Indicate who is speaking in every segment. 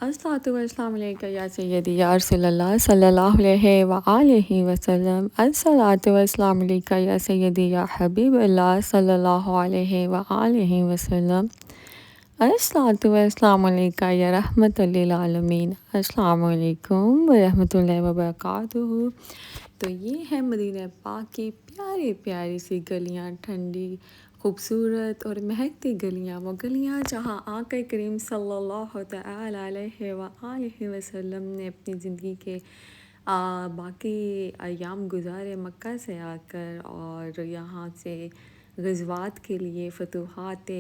Speaker 1: الصلاۃ والسلام علیکہ یا سیدی یا رسول اللہ صلی اللہ علیہ وآلہ وسلم۔ الصلاۃ والسلام علیکہ یا سیدی یا حبیب اللہ صلی اللہ علیہ وآلہ وسلم۔ الصلاۃ والسلام علیکہ یا رحمت للعالمین۔ السلام علیکم ورحمۃ اللہ وبرکاتہ۔ تو یہ ہے مدینہ پاک کی پیاری پیاری سی گلیاں، ٹھنڈی خوبصورت اور مہکتی گلیاں، وہ گلیاں جہاں آقا کریم صلی اللہ تعالیٰ علیہ وآلہ وسلم نے اپنی زندگی کے باقی ایام گزارے مکہ سے آ کر، اور یہاں سے غزوات کے لیے، فتوحات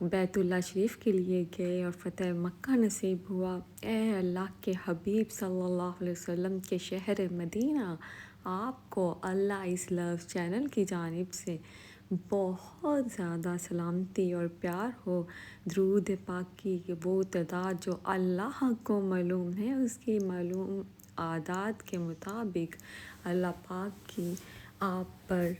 Speaker 1: بیت اللہ شریف کے لیے گئے اور فتح مکہ نصیب ہوا۔ اے اللہ کے حبیب صلی اللہ علیہ وسلم کے شہر مدینہ، آپ کو اللہ اس لو چینل کی جانب سے بہت زیادہ سلامتی اور پیار ہو۔ درود پاک کی وہ تعداد جو اللہ کو معلوم ہے، اس کی معلوم اعداد کے مطابق اللہ پاک کی آپ پر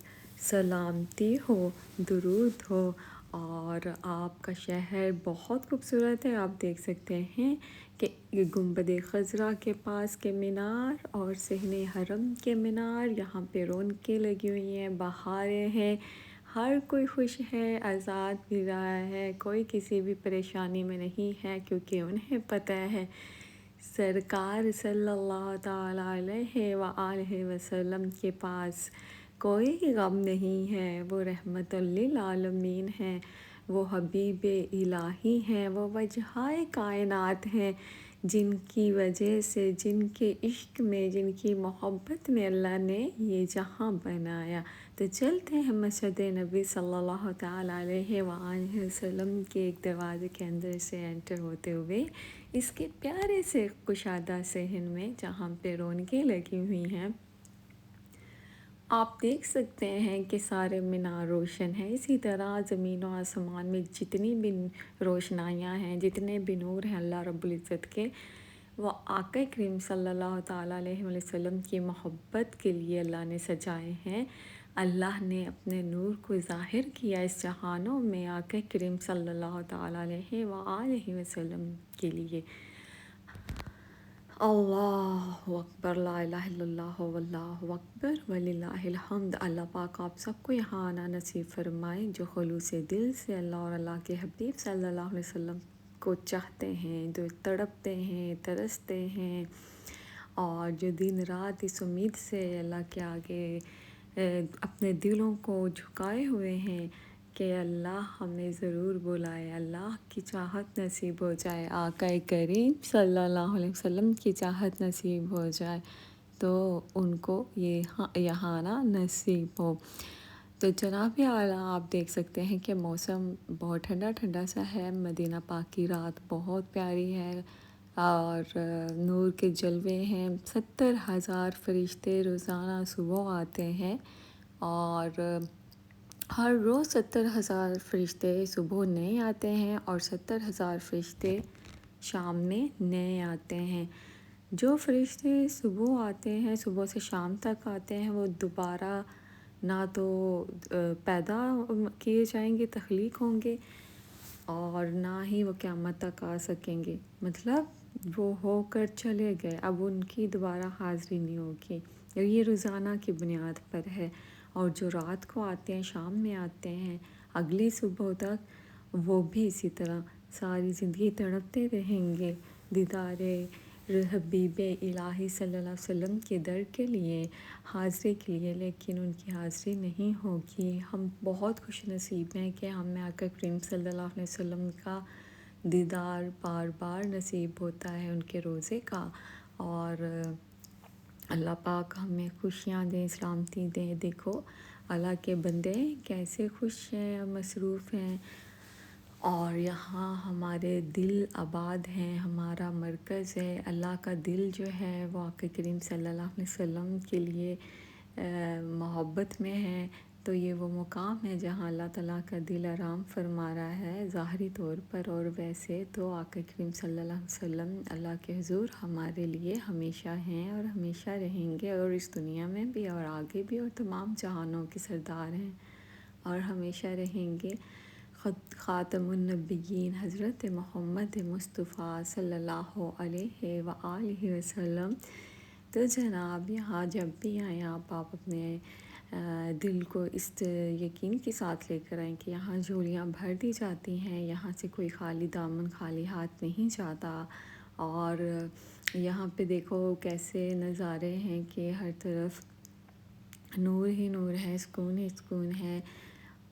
Speaker 1: سلامتی ہو، درود ہو۔ اور آپ کا شہر بہت خوبصورت ہے، آپ دیکھ سکتے ہیں کہ گنبد خضرا کے پاس کے مینار اور صحن حرم کے مینار، یہاں پہ رونقیں لگی ہوئی ہیں، بہاریں ہیں، ہر کوئی خوش ہے، آزاد بھی رہا ہے، کوئی کسی بھی پریشانی میں نہیں ہے، کیونکہ انہیں پتہ ہے سرکار صلی اللہ تعالیٰ علیہ وآلہ وسلم کے پاس کوئی غم نہیں ہے، وہ رحمت للعالمین ہیں، وہ حبیب الہی ہیں، وہ وجہ کائنات ہیں، جن کی وجہ سے، جن کے عشق میں، جن کی محبت میں اللہ نے یہ جہاں بنایا۔ تو چلتے ہیں مسجد نبی صلی اللہ تعالیٰ علیہ وآلہ وسلم کے ایک دروازے کے اندر سے انٹر ہوتے ہوئے اس کے پیارے سے کشادہ صحن میں، جہاں پہ رونقیں لگی ہوئی ہیں۔ آپ دیکھ سکتے ہیں کہ سارے مینار روشن ہیں، اسی طرح زمین و آسمان میں جتنی بھی روشنائیاں ہیں، جتنے بھی نور ہیں اللہ رب العزت کے، وہ آقا کریم صلی اللہ تعالیٰ علیہ وسلم کی محبت کے لیے اللہ نے سجائے ہیں۔ اللہ نے اپنے نور کو ظاہر کیا اس جہانوں میں آقا کریم صلی اللہ تعالیٰ علیہ وآلہ وسلم کے لیے۔ اللہ اکبر، لا الہ الا اللہ واللہ اکبر وللہ الحمد۔ اللہ پاک آپ سب کو یہاں آنا نصیب فرمائے، جو خلوص دل سے اللہ اور اللہ کے حبیب صلی اللہ علیہ وسلم کو چاہتے ہیں، جو تڑپتے ہیں، ترستے ہیں، اور جو دن رات اس امید سے اللہ کے آگے اپنے دلوں کو جھکائے ہوئے ہیں کہ اللہ ہمیں ضرور بلائے، اللہ کی چاہت نصیب ہو جائے، آقا کریم صلی اللہ علیہ وسلم کی چاہت نصیب ہو جائے، تو ان کو یہاں آنا نصیب ہو۔ تو جناب اعلیٰ آپ دیکھ سکتے ہیں کہ موسم بہت ٹھنڈا ٹھنڈا سا ہے، مدینہ پاک کی رات بہت پیاری ہے، اور نور کے جلوے ہیں، 70,000 فرشتے روزانہ صبح آتے ہیں، اور ہر روز 70,000 فرشتے صبح نئے آتے ہیں اور 70,000 فرشتے شام میں نئے آتے ہیں۔ جو فرشتے صبح آتے ہیں، صبح سے شام تک آتے ہیں، وہ دوبارہ نہ تو پیدا کیے جائیں گے، تخلیق ہوں گے، اور نہ ہی وہ قیامت تک آ سکیں گے، مطلب وہ ہو کر چلے گئے، اب ان کی دوبارہ حاضری نہیں ہوگی، یہ روزانہ کی بنیاد پر ہے۔ اور جو رات کو آتے ہیں، شام میں آتے ہیں، اگلی صبح تک، وہ بھی اسی طرح ساری زندگی تڑپتے رہیں گے دیدار حبیب الہی صلی اللہ علیہ وسلم کے در کے لیے، حاضری کے لیے، لیکن ان کی حاضری نہیں ہوگی۔ ہم بہت خوش نصیب ہیں کہ ہمیں آقا کریم صلی اللہ علیہ وسلم کا دیدار بار بار نصیب ہوتا ہے، ان کے روضے کا، اور اللہ پاک ہمیں خوشیاں دیں، سلامتی دیں۔ دیکھو اللہ کے بندے کیسے خوش ہیں، مسروف ہیں، اور یہاں ہمارے دل آباد ہیں، ہمارا مرکز ہے، اللہ کا دل جو ہے وہ آقا کریم صلی اللہ علیہ وسلم کے لیے محبت میں ہے، تو یہ وہ مقام ہے جہاں اللہ تعالیٰ کا دل آرام فرما رہا ہے ظاہری طور پر، اور ویسے تو آقا کریم صلی اللہ علیہ وسلم اللہ کے حضور ہمارے لیے ہمیشہ ہیں اور ہمیشہ رہیں گے، اور اس دنیا میں بھی اور آگے بھی، اور تمام جہانوں کے سردار ہیں اور ہمیشہ رہیں گے۔ خاتم النبیین حضرت محمد مصطفیٰ صلی اللہ علیہ وآلہ وسلم۔ تو جناب یہاں جب بھی آئیں آپ اپنے دل کو اس یقین کے ساتھ لے کر آئیں کہ یہاں جھولیاں بھر دی جاتی ہیں، یہاں سے کوئی خالی دامن خالی ہاتھ نہیں جاتا۔ اور یہاں پہ دیکھو کیسے نظارے ہیں کہ ہر طرف نور ہی نور ہے، سکون ہی سکون ہے،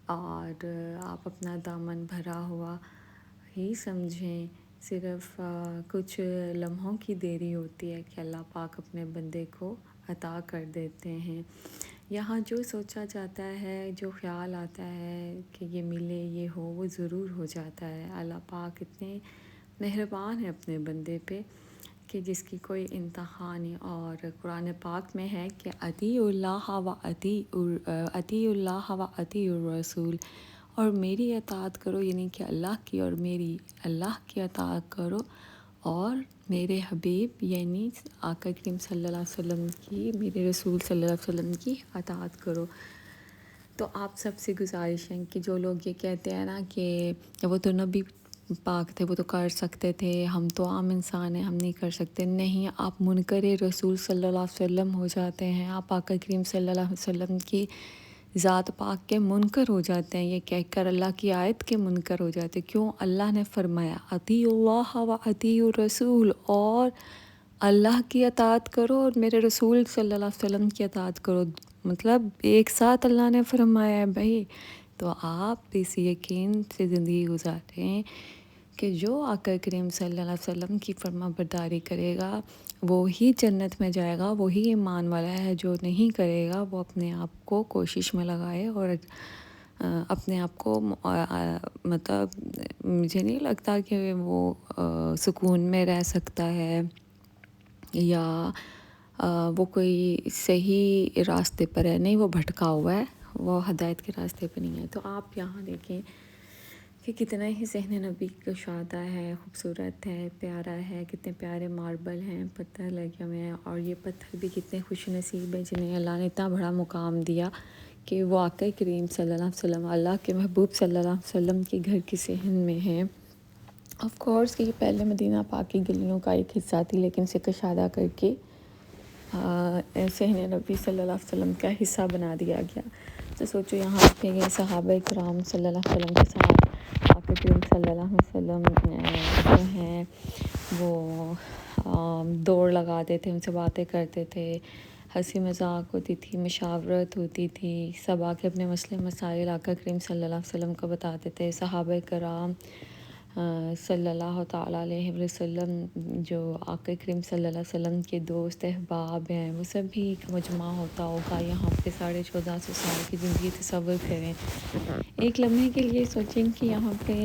Speaker 1: اور آپ اپنا دامن بھرا ہوا ہی سمجھیں۔ صرف کچھ لمحوں کی دیری ہوتی ہے کہ اللہ پاک اپنے بندے کو عطا کر دیتے ہیں۔ یہاں جو سوچا جاتا ہے، جو خیال آتا ہے کہ یہ ملے یہ ہو، وہ ضرور ہو جاتا ہے۔ اللہ پاک اتنے مہربان ہے اپنے بندے پہ کہ جس کی کوئی انتہا نہیں۔ اور قرآن پاک میں ہے کہ اطیعوا اللہ و اطیعوا اللہ و اطیعوا الرسول، اور میری اطاعت کرو، یعنی کہ اللہ کی اور میری اللہ کی اطاعت کرو، اور میرے حبیب یعنی آقا کریم صلی اللہ علیہ وسلم کی، میرے رسول صلی اللہ علیہ وسلم کی اطاعت کرو۔ تو آپ سب سے گزارش ہے کہ جو لوگ یہ کہتے ہیں نا کہ وہ تو نبی پاک تھے، وہ تو کر سکتے تھے، ہم تو عام انسان ہیں، ہم نہیں کر سکتے، نہیں، آپ منکر رسول صلی اللہ علیہ وسلم ہو جاتے ہیں، آپ آقا کریم صلی اللہ علیہ وسلم کی ذات پاک کے منکر ہو جاتے ہیں، یہ کہہ کر اللہ کی آیت کے منکر ہو جاتے ہیں۔ کیوں؟ اللہ نے فرمایا اطیعوا اللہ و اطیعوا الرسول، اور اللہ کی اطاعت کرو اور میرے رسول صلی اللہ علیہ وسلم کی اطاعت کرو، مطلب ایک ساتھ اللہ نے فرمایا ہے بھائی۔ تو آپ اس یقین سے زندگی گزاریں کہ جو آقا کریم صلی اللہ علیہ وسلم کی فرما برداری کرے گا وہی جنت میں جائے گا، وہی ایمان والا ہے، جو نہیں کرے گا وہ اپنے آپ کو کوشش میں لگائے اور اپنے آپ کو مطلب مجھے نہیں لگتا کہ وہ سکون میں رہ سکتا ہے یا وہ کوئی صحیح راستے پر ہے، نہیں، وہ بھٹکا ہوا ہے، وہ ہدایت کے راستے پہ نہیں ہے۔ تو آپ یہاں دیکھیں کہ کتنا ہی ذہن نبی کشادہ ہے، خوبصورت ہے، پیارا ہے، کتنے پیارے ماربل ہیں، پتھر لگے ہوئے ہیں، اور یہ پتھر بھی کتنے خوش نصیب ہیں جنہیں اللہ نے اتنا بڑا مقام دیا کہ وہ آقا کریم صلی اللہ علیہ وسلم، اللہ کے محبوب صلی اللہ علیہ وسلم کے گھر کے صحن میں ہیں۔ آف کورس کہ یہ پہلے مدینہ پاک کی گلیوں کا ایک حصہ تھی، لیکن اسے کشادہ کر کے صحن نبی صلی اللہ علیہ وسلم کا حصہ بنا دیا گیا۔ تو سوچو یہاں پہ یہ صحابہ کرام صلی اللہ علیہ وسلم کے ساتھ آقا کریم صلی اللہ علیہ وسلم جو ہیں وہ دوڑ لگاتے تھے، ان سے باتیں کرتے تھے، ہنسی مذاق ہوتی تھی، مشاورت ہوتی تھی، سب آ کے اپنے مسئلے مسائل آقا کریم صلی اللہ علیہ وسلم کو بتاتے تھے۔ صحابہ کرام صلی اللہ تعالیٰ علیہ وسلم جو آقا کریم صلی اللہ علیہ وسلم کے دوست احباب ہیں، وہ سب بھی ایک مجمع ہوتا ہوگا یہاں پہ۔ 1450 سال کی زندگی تصور کریں، ایک لمحے کے لیے سوچیں کہ یہاں پہ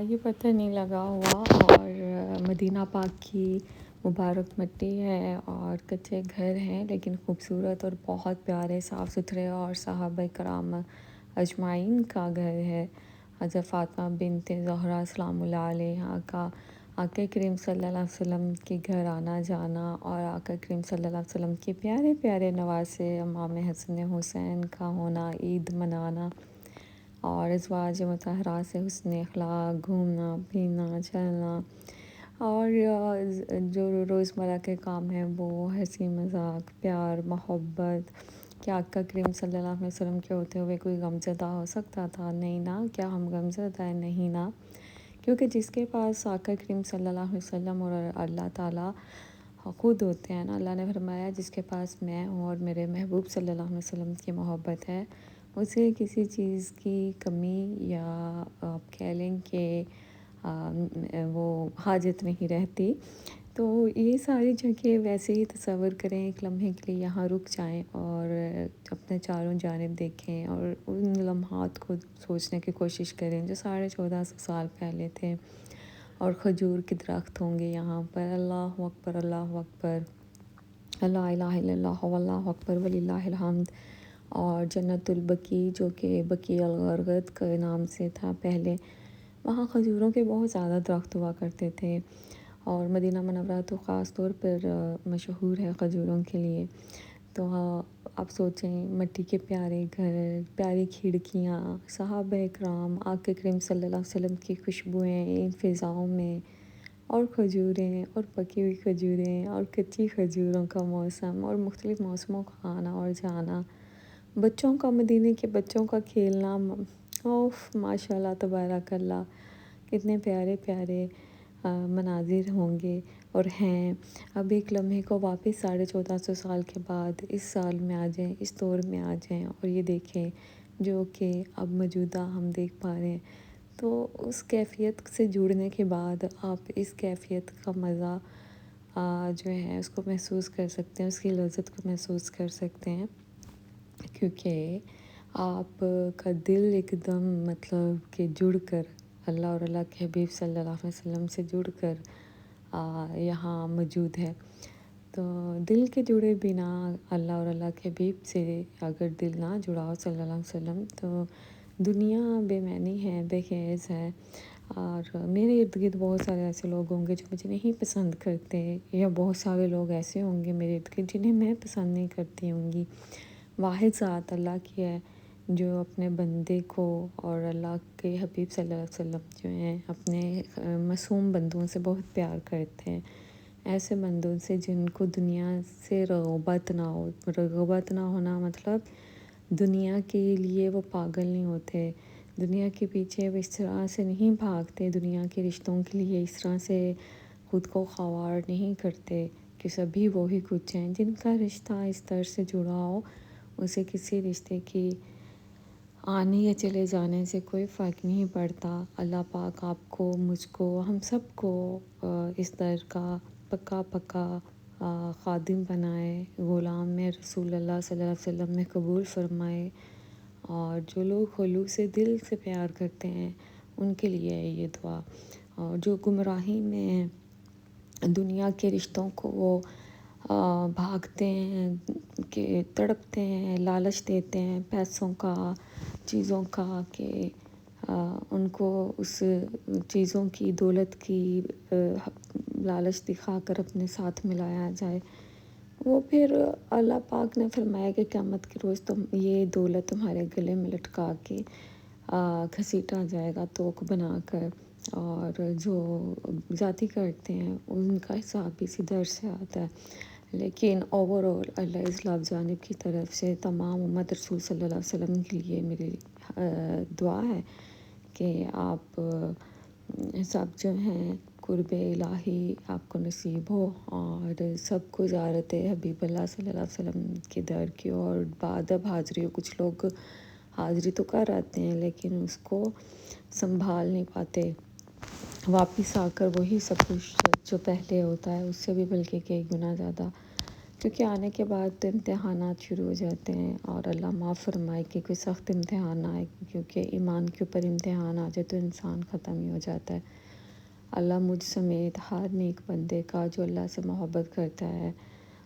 Speaker 1: یہ پتھر نہیں لگا ہوا اور مدینہ پاک کی مبارک مٹی ہے اور کچے گھر ہیں، لیکن خوبصورت اور بہت پیارے صاف ستھرے، اور صحابہ کرام اجمعین کا گھر ہے۔ حضرت فاطمہ بنت زہرا سلام اللہ علیہا کا آقا کریم صلی اللہ علیہ وسلم کے گھر آنا جانا، اور آقا کریم صلی اللہ علیہ وسلم کے پیارے پیارے نواسے امام حسن حسین کا ہونا، عید منانا، اور ازواج مطہرات سے حسن اخلاق، گھومنا پھرنا چلنا، اور جو روزمرہ کے کام ہیں وہ ہنسی مذاق، پیار محبت۔ کیا آقا کریم صلی اللہ علیہ وسلم کے ہوتے ہوئے کوئی غمزدہ ہو سکتا تھا؟ نہیں نا، کیا ہم غمزدہ ہیں؟ نہیں نا، کیونکہ جس کے پاس آقا کریم صلی اللہ علیہ وسلم اور اللہ تعالیٰ خود ہوتے ہیں نا، اللہ نے فرمایا جس کے پاس میں ہوں اور میرے محبوب صلی اللہ علیہ وسلم کی محبت ہے، اسے کسی چیز کی کمی یا آپ کہہ لیں کہ وہ حاجت نہیں رہتی۔ تو یہ ساری جگہ ویسے ہی تصور کریں، ایک لمحے کے لیے یہاں رک جائیں اور اپنے چاروں جانب دیکھیں اور ان لمحات کو سوچنے کی کوشش کریں جو 1450 سال پہلے تھے، اور کھجور کے درخت ہوں گے یہاں پر۔ اللہ اکبر، اللہ اکبر، لا الہ الا اللہ واللہ اکبر وللہ الحمد۔ اور جنت البقیع جو کہ بقیع الغرقد کے نام سے تھا پہلے، وہاں کھجوروں کے بہت زیادہ درخت ہوا کرتے تھے، اور مدینہ منورہ تو خاص طور پر مشہور ہے کھجوروں کے لیے۔ تو آپ سوچیں مٹی کے پیارے گھر، پیاری کھڑکیاں، صحابہ اکرام، آقا کریم صلی اللہ علیہ وسلم کی خوشبوئیں ان فضاؤں میں، اور کھجوریں اور پکی ہوئی کھجوریں اور کچی کھجوروں کا موسم اور مختلف موسموں کا آنا اور جانا، بچوں کا مدینے کے بچوں کا کھیلنا، اوف ماشاء اللہ تبارک اللہ، کتنے پیارے پیارے مناظر ہوں گے اور ہیں۔ اب ایک لمحے کو واپس 1450 سال کے بعد اس سال میں آ جائیں، اس دور میں آ جائیں اور یہ دیکھیں جو کہ اب موجودہ ہم دیکھ پا رہے ہیں، تو اس کیفیت سے جڑنے کے بعد آپ اس کیفیت کا مزہ جو ہے اس کو محسوس کر سکتے ہیں، اس کی لذت کو محسوس کر سکتے ہیں، کیونکہ آپ کا دل ایک دم مطلب کہ جڑ کر اللہ اور اللہ کے حبیب صلی اللہ علیہ وسلم سے جڑ کر یہاں موجود ہے۔ تو دل کے جڑے بنا اللہ اور اللہ کے حبیب سے اگر دل نہ جڑا ہو صلی اللہ علیہ وسلم، تو دنیا بے معنی ہے، بے خیز ہے۔ اور میرے ارد گرد بہت سارے ایسے لوگ ہوں گے جو مجھے نہیں پسند کرتے، یا بہت سارے لوگ ایسے ہوں گے میرے ارد گرد جنہیں میں پسند نہیں کرتی ہوں گی۔ واحد ذات اللہ کی ہے جو اپنے بندے کو اور اللہ کے حبیب صلی اللہ علیہ وسلم جو ہیں اپنے معصوم بندوں سے بہت پیار کرتے ہیں، ایسے بندوں سے جن کو دنیا سے رغبت نہ ہو۔ رغبت نہ ہونا مطلب دنیا کے لیے وہ پاگل نہیں ہوتے، دنیا کے پیچھے وہ اس طرح سے نہیں بھاگتے، دنیا کے رشتوں کے لیے اس طرح سے خود کو خوار نہیں کرتے کہ سبھی وہی کچھ ہیں۔ جن کا رشتہ اس طرح سے جڑا ہو، اسے کسی رشتے کی آنے یا چلے جانے سے کوئی فرق نہیں پڑتا۔ اللہ پاک آپ کو، مجھ کو، ہم سب کو اس در کا پکا پکا خادم بنائے، غلام میں رسول اللہ صلی اللہ علیہ وسلم میں قبول فرمائے، اور جو لوگ خلوص دل سے پیار کرتے ہیں ان کے لیے ہے یہ دعا، اور جو گمراہی میں ہیں، دنیا کے رشتوں کو وہ بھاگتے ہیں، کہ تڑپتے ہیں، لالچ دیتے ہیں پیسوں کا، چیزوں کا، کہ ان کو اس چیزوں کی، دولت کی لالچ دکھا کر اپنے ساتھ ملایا جائے، وہ پھر اللہ پاک نے فرمایا کہ قیامت کے روز تم یہ دولت تمہارے گلے میں لٹکا کے گھسیٹا جائے گا توک بنا کر، اور جو ذاتی کرتے ہیں ان کا حساب بھی اسی در سے آتا ہے۔ لیکن اوورآل اللہ اس لفظ جانب کی طرف سے تمام امت رسول صلی اللہ علیہ وسلم کے لیے میری دعا ہے کہ آپ سب جو ہیں قرب الہی آپ کو نصیب ہو، اور سب کو زیارت حبیب اللہ صلی اللہ علیہ وسلم کے در کی، اور بادب حاضری ہو۔ کچھ لوگ حاضری تو کر آتے ہیں لیکن اس کو سنبھال نہیں پاتے، واپس آ کر وہی سب کچھ جو پہلے ہوتا ہے اس سے بھی بلکہ کئی گنا زیادہ، کیونکہ آنے کے بعد تو امتحانات شروع ہو جاتے ہیں، اور اللہ معاف فرمائے کہ کوئی سخت امتحان نہ آئے، کیونکہ ایمان کے اوپر امتحان آ جائے تو انسان ختم ہی ہو جاتا ہے۔ اللہ مجھ سمیت ہر نیک بندے کا جو اللہ سے محبت کرتا ہے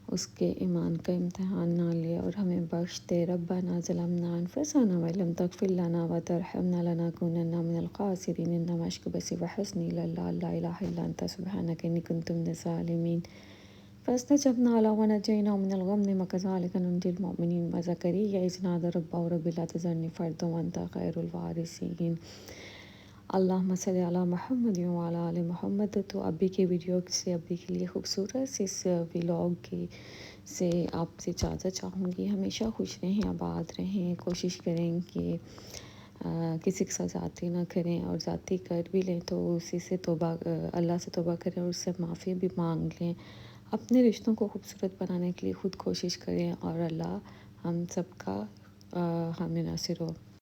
Speaker 1: اس کے ایمان کا امتحان نہ لے اور ہمیں بخش دے۔ ربنا ظلمنا انفسنا وإن لم تغفر لنا وترحمنا لنكونن من الخاسرين، انما اشكو بثي وحزني الى الله لا اله الا انت سبحانك اني كنت من الظالمين، فاستجبنا له ونجيناه من الغم وكذلك ننجي المؤمنين، وزكريا إذ نادى ربه رب لا تذرني فردا وأنت خير الوارثين، اللہم صلی علی محمد وعلی آل محمد۔ تو ابھی کی ویڈیو سے ابھی کے لیے خوبصورت سے اس ولاگ کی سے آپ سے اجازت چاہوں گی۔ ہمیشہ خوش رہیں، آباد رہیں، کوشش کریں کہ کسی کے ساتھ ذاتی نہ کریں، اور ذاتی کر بھی لیں تو اسی سے توبہ، اللہ سے توبہ کریں اور اس سے معافی بھی مانگ لیں۔ اپنے رشتوں کو خوبصورت بنانے کے لیے خود کوشش کریں، اور اللہ ہم سب کا حامی ناصر ہو۔